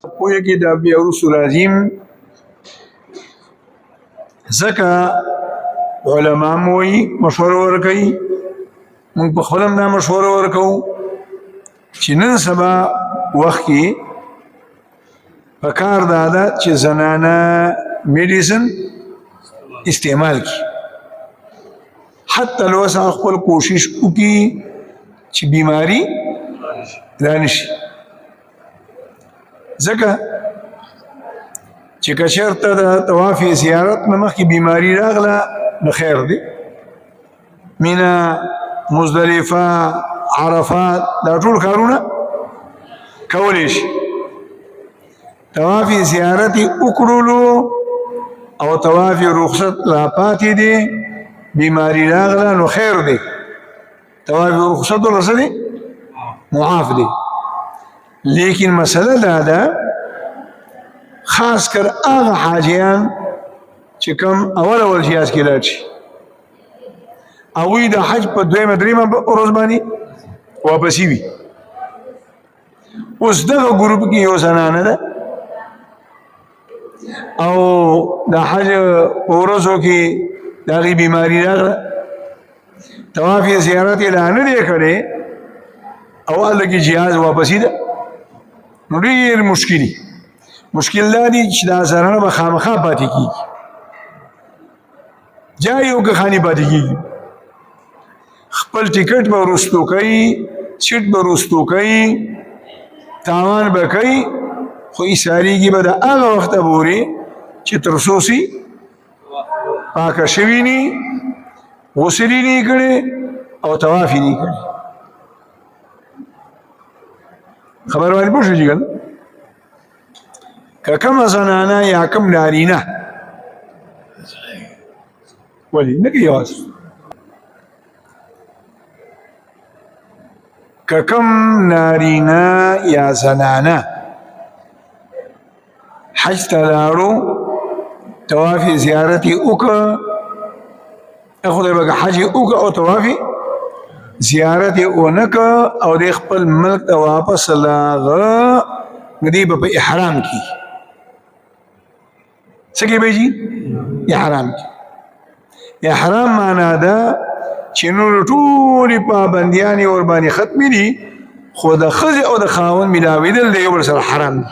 پوهه کې دا بیا وروسته راځي ځکه علما مو وایي مشوره ورکوي موږ په خپل هم دا مشوره ورکوو چې نن سبا وخت کې پکار دا ده چې زنانه میډیسن استعمال کړي حتی لو سره خپل کوشش وکړي چې بیماری را نشي ځکه چې که چېرته د طواف زیارت نه مخکې بیماري راغله نو خیر دی مینا مزدلفه عرفات دا ټول کارونه کولی شي طواف زیارت یې وکړلو او طواف رخصت لا پاتې دی بیماری راغله نو خیر دی طواف رخصت ورسه دی معاف دی لیکن مسئله دا ده خاص کر هغه حاجیان چې کوم اول جهاز کې لاړ شي هغوی د حج په دویمه دریمه ورځ باندې واپسي وي اوس دغه ګروپ کې یو زنانه ده او د حج په ورځو کې د هغې بیماري راغله طواف یې زیارت یې لا نه دی کړی او هلته کې جهاز واپسي ده نو ډېر مشکل دا دی چې دا زنانه به خامخا پاتې کېږي جای یو که خاني پاتې کېږي خپل ټکټ به وروستو کوي سیټ به وروستو کوي تاوان به کوي خو ایساریږي به د هغه وخته پورې چې تر څو سي پاکه شوي ني غسل یې نه کړی او طواف یې نه کړی خبر باندې پوه شو چې کنه که کومه زنانه یا کوم نارینه ولې نه کوي اواز که کوم نارینه یا زنانه حج ته لاړو طواف زیارت یې وکړه خدای به حج یې وکړه او طواف زیارت یې ونه کړه او د خپل ملک ته واپس لاغه دی به په احرام کې څه کې به جي احرام کې احرام معنا ده چې نور ټولې پابندیانې ورباندې ختمې دي خو د ښځې او د خاوند ملاوېدل د یو بل سره حرام دي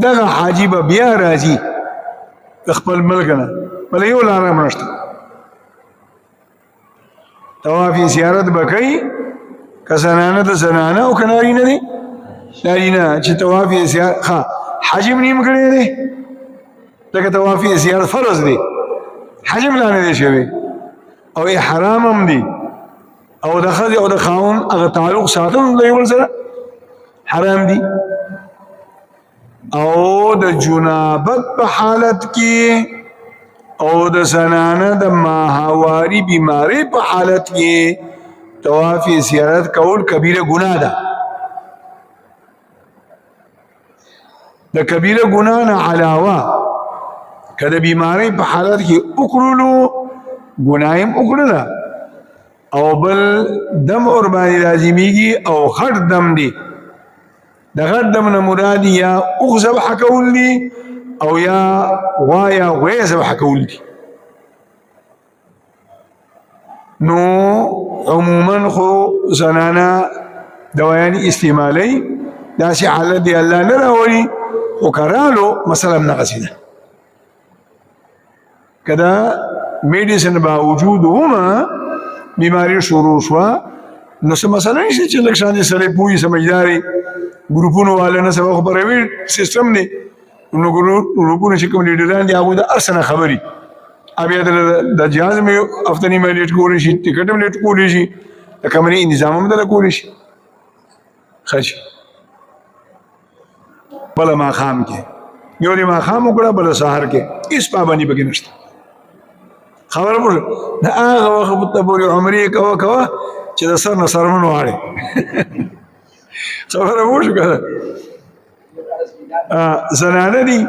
دغه حاجي به بیا راځي د خپل ملک نه بله یو لاره هم نشته طواف زیارت به کوي که زنانه د زنانه او که نارینه دی نارینه چې طواف زیارت حج هم نیم کړی دی لکه طواف زیارت فرض دی حج هم لا نه دی شوی او احرام هم دی او د ښځې او د خاوند هغه تعلق ساتل د یو بل سره حرام دی او د جنابت په حالت کې او د زنانه د ماهواري بیماری په حالت کې طواف زیارت کول کبیره ګناه ده د کبیره ګناه نه علاوه که د بیماری په حالت کې وکړلو ګناه هم وکړله او بل دم ورباندې لازمیږي او غټ دم دی د غټ دم نه مراد یا اوغ ذبح کول دي او یا غوا یا غوی ذبح کول دي نو عموما خو زنانه دوایانې استعمالوي داسې حالت دی الله نه راولي خو کرالو مثلا نغسې ده که دا میډیسن باوجود هم بیماری شروع شوه نو څه مسله نشته چې لږ شانې سړی پوهي سمجداري ګروپونو والا نه سبا خو پرایویټ سیستم دی نو ګروپونه چې کوم لیډران دي هغوی د هر څه نه خبري بیا د جهاز مې هفته نیمه لیټ کولی شي ټکټ هم لیټ کولی شي د کمرې انتظام هم دله کولی شي ښه شي بله ماښام کې یو د ماښام وکړه بله سهار کې هېڅ پابندي پکې نشته خبره پوه د هغه وخت ته پورې عمرې کوه چې د سر نه سرمن واړې خبره پوه شو که زنانه دي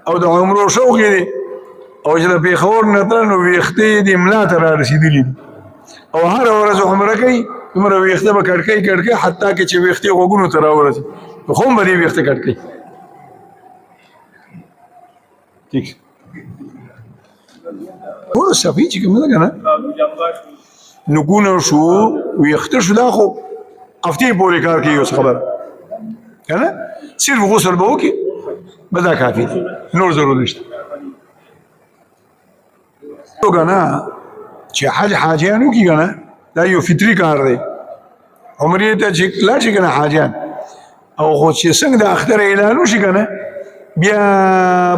او د عمرو شوق یې دی او چې د پېښور نه تله نو ویښتې یې د ملا ته را رسېدلي دي او هره ورځ عمره کوي دومره ویښته به کړکۍ حتی کې چې ویښتې غوږونو ته راورسي خو هم به دې ویښته کټ کوي. ٹھیک ټول صفي چې کومه ده که نه نګونه شو ویښته شو دا خو هفتې پورې کار کوي اوس خبره که نه صرف غسل به وکړي بس دا کافي دی نور ضرور نشته که نه چې حج حاجیان وکړي که نه دا یو فطري کار دی عمرې ته چې لاړ شي که نه حاجیان او خو چې څنګه د اختر اعلان وشي که نه بیا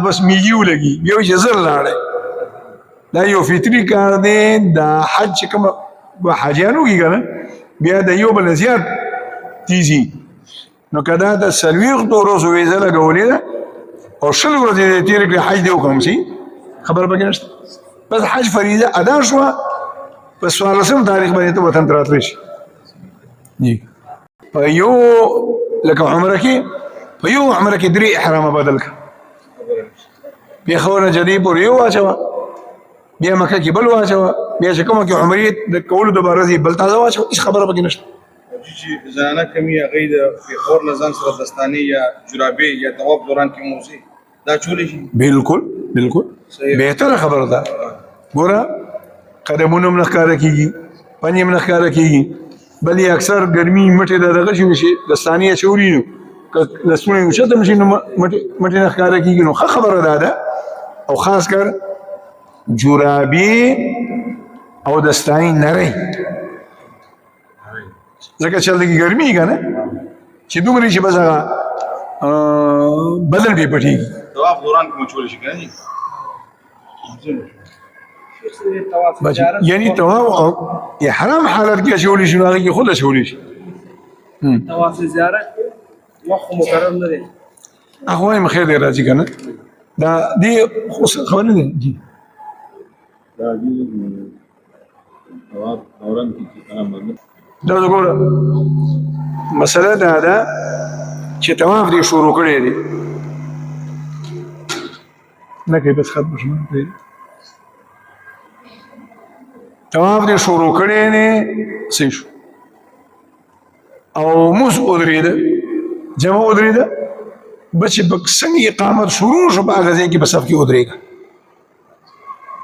بس میږي ولګي بیا وایي چې زر لاړی دا یو فطري کار دی دا حج چې کومه حاجیان وکړي که نه بیا د یو بل زیات تیزي نو که دا د څلوېښتو ورځو ویزه لګولې ده او 100 ورځې دې تېرې کړې حج دې وکړم صحیح خبره پکې نشته بس حج فریضه ادا شوه په 14 تاریخ باندې ته وطن ته راتلی شي په یو لکه عمره کې په یو عمره کې 3 احرامه بدل کړه پېښور نه جدې پورې یو واچوه بیا مکه کې بل واچوه بیا چې کومه کې عمرې د کولو دپاره ځي بل تازه واچوه هېڅ خبره پکې نشته چې زنانه کمي هغوی د پېښور نه ځان سره دستانې یا جرابې یا طواف دوران کې موزي دا چولی شي بالکل بالکل بهتره خبره ده ګوره قدمونه هم نه ښکاره کېږي پنجې هم نه ښکاره کېږي بل یې اکثر ګرمي مټې د دغه شي وشي دستانې اچولي نو که لستوڼې اوچته هم شي نو مټې نه ښکاره کېږي نو ښه خبره دا ده او خاص کر جرابې او دستانې نری ځکه چې هلته کې ګرمي که نه چې دومره چې بس هغه بدن پې پټېږي طواف دوران کې مو چولی شي که نه یعنی طواف او احرام حالت کې اچولی شي نو هغې کې خود اچولی شي طواف زیارت وخت مقرر نه دی هغه وایم خیر دی راځي که نه دا دې خو خبر نه دی دا ګوره مسله دا ده چې طواف دې شروع کړی دی نه کوي بس ختم شو طواف دې شروع کړی دی صحیح شو او موس ودرېده جمع ودرېده بس چې څنګه اقامت شروع شو په هغه ځای کې په صف کې ودرېږه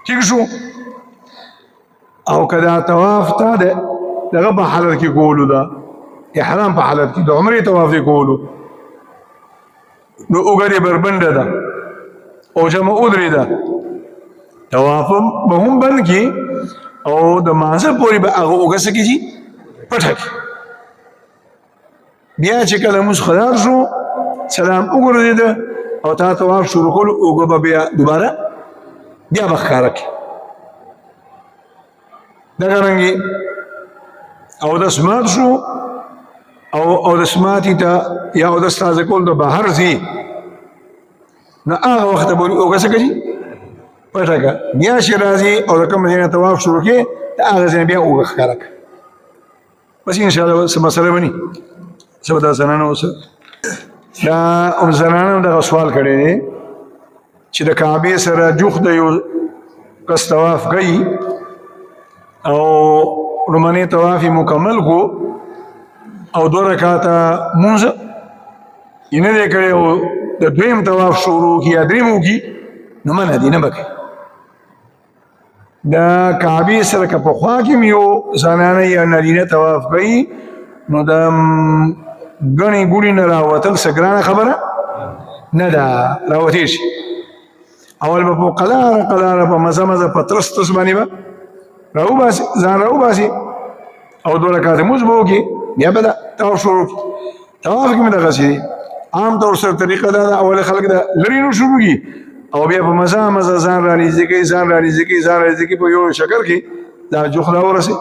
ٹھیک شو او که دا طواف تا ده دغه په حالت کې کولو ده احرام په حالت کې د عمرې طواف یې کولو نو اوږه دې بربنډه ده او جمع ودرېده طواف به هم بند کړي او د مازه پورې به هغه اوږه څه کړي پټه کړي بیا چې کله موږ خدار شو سلام وګرځېده او تا طواف شروع کولو اوږه به بیا دوباره بیا به ښکاره کړي دغه رنګې اودس مات شو او اودس ماتي ته یا اودس تازه کول د بهر ځي نو هغه وخت به اوږه څه کوي پټه کړه بیا چې راځي او د کوم ځای نه طواف شروع کړي د هغه ځای بیا اوږه ښکاره کړه بس انشاءالله څه مسله به نه څه به دا زنانه اوس دا زنانه هم دغه سوال کړی دی چې د کعبې سره جوخت د یو کس طواف کوي او لومړنی طواف یې مکمل کو او 2 رکعاته مونځ یې نه دی کړی او د دویم طواف شروع کړي یا درېیم وکړي نو منع دي نه به کوي د کعبې سره که پخوا کې هم یو زنانه یا نارینه طواف کوي نو د ګڼې ګوڼې نه راوتل څه ګرانه خبره نه ده راوتې شي اول به په قلاره قلاره په مزه مزه په ترس ترس باندې به راوباسي ځان راوباسي او 2 رکعاته مونځ به وکړي بیا به طواف شروع کړي طواف کې مې دغسې دي عام طور سره طریقه دا ده اول خلک د لرې نو شروع کړي او بیا په مزه مزه ځان رانږدې کوي ځان رانږدې کوي ځان رانږدې کوي په یو شکل کې دا جوخ راورسي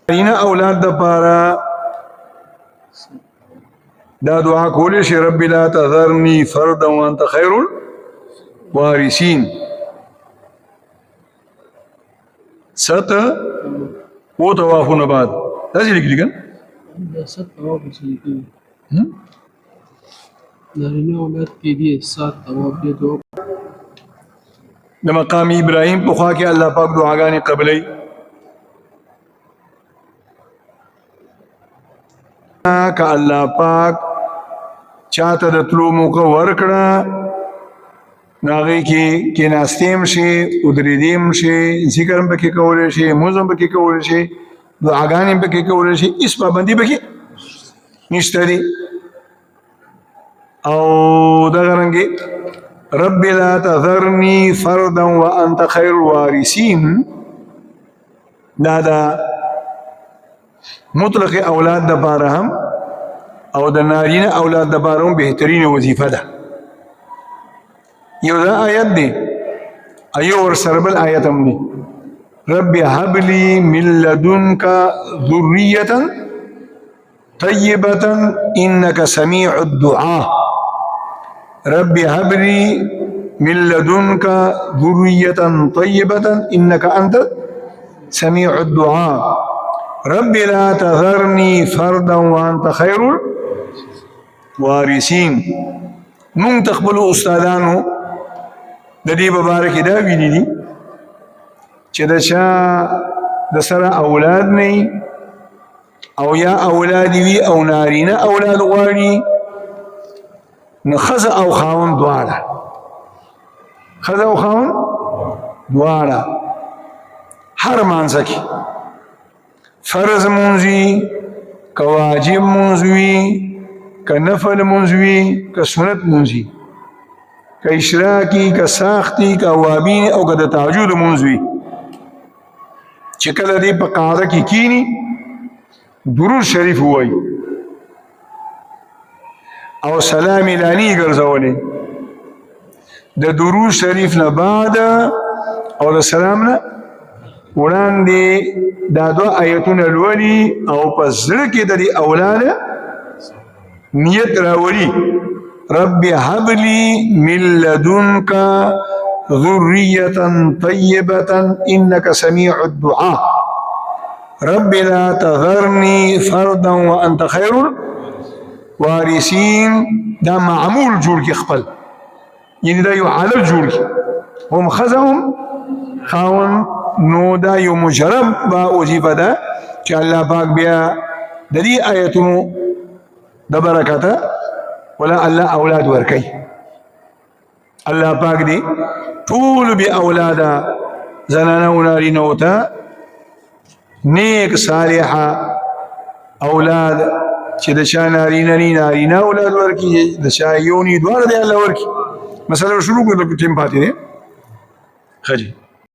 نارینه اولاد دپاره دا دعا کولی شي رب لا تذرني فردا وانت خير الوارثين ست و طوافونه بعد داسې لیکلي که دا 7 طواف ورسره لیکلي نارینه اولاد کې دي 7 طواف دي د مقام ابراهیم پخوا کې الله پاک دعاګانې قبلوي که الله پاک چاته د تلو موقع ورکړه نو هغې کې کېناستیم شي ودرېدیم شي ذکر هم پکې کولی شي مونځ هم پکې کولی شي دعاګانې هم پکې کولی شي هېڅ پابندي پکې نشته دی او دغه رنګې رب لا تذرني فردا وانت خير الوارثين دا د مطلق اولاد دپاره هم او د نارینه اولاد دپاره هم بهترینه وظیفه ده یو دا آیت دی ایو ورسره بل آیت هم دی رب هب لي من لدنك ذرية طيبة إنك سميع الدعاء رب هب لي من لدنك ذرية طيبة إنك أنت سميع الدعاء رب لا تذرني فردا وأنت خير الوارثين مونږ تخبلو استادانو د دې مبارک دا ویلي دي چې د چا د سره اولاد نه او یا اولاد وي او نارینه اولاد غواړي نو ښځه او خاوند دواړه ښځه او خاوند دواړه هر مانځه کې فرض مونځ وي که واجب مونځ وي که نفل مونځ وي که سنت مونځ وي که اشراقی که ساختی که اوابین او که د تهجد مونځ وي چې کله دې په قاعده کې کینی درود شریف ووایي او سلام اعلاني ګرځولې د درود شریف نه بعد او د سلام نه وړاندې دا دوه آیتونه لولي او په زړه کې د دې اولاد نیت راولي رب هب لي من لدنك ذرية طيبة إنك سميع الدعاء رب لا تذرني فردا وأنت خير الوارثين دا معمول جوړ کې خپل یعنی دا یو حالت جوړ کې هم خزهم خاون نو دا یو مجرب با وظیفه ده چې الله پاک بیا د دې آیتونو د برکته ولا الله اولاد ورکي الله پاک دې ټول به اولاد زنانه او نارینه وته نیک صالحه اولاد چې د چا نارینه اولاد ورکي د چا یونی دوار دی الله ورکي مثلا شروع کړو ټیم پاتې دی خجي